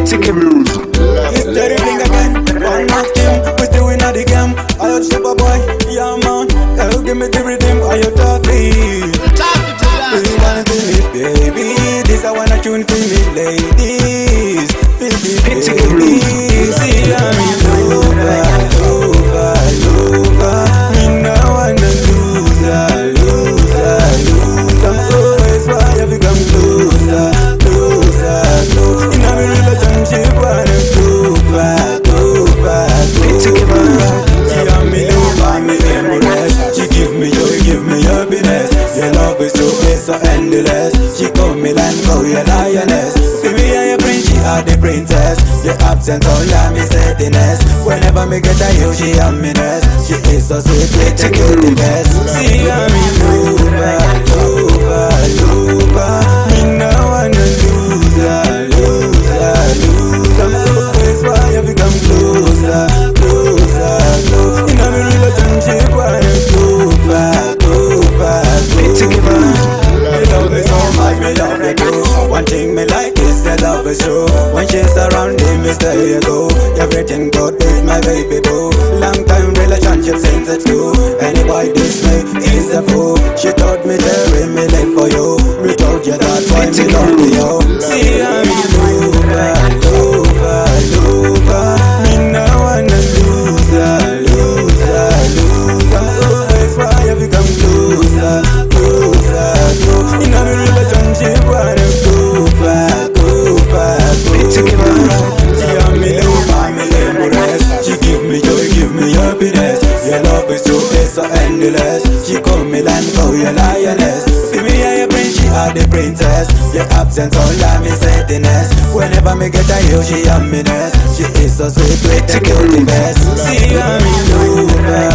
Critical music. It's Dirty Bling again, one more team. We still win at the game. I am super boy, yeah man. Hell, give me the rhythm, I am toughy. You wanna do me, baby? This I wanna tune for me, ladies. Feel the ladies. See I'm in over. Me now wanna loser. Always why I become closer. In a relationship, wanna go back. She on me over, me embrace. She give me joy, give me happiness. Your love is so endless. She call me land, call you lioness. Baby, I a prince, she are the princess. Your absence, all I'm is sadness. Whenever me get a you, she happiness. She is so sweet, we take you the best. See I'm in over. Me now wanna loser. Always why you become closer. In a relationship, wanna go back. Me love is so much, me love it too. One thing me like is the love is true. When she's around me, there you go. Everything good with my baby boo. Long time relationship since it's two. Any boy this way is a fool. She told me to me live for you. Me told you that's why me love you. See I'm in over. Me now wanna loser. Always why you become closer. In a relationship, wanna go back. She on me over, me embrace. She give me joy, give me happiness. Your love is so endless. She call me land, call you lioness. See me I a prince, she are the princess. Your absence, all I'm is sadness. Whenever me get a you, she happiness. She is so sweet, we take you the best. See I'm in over.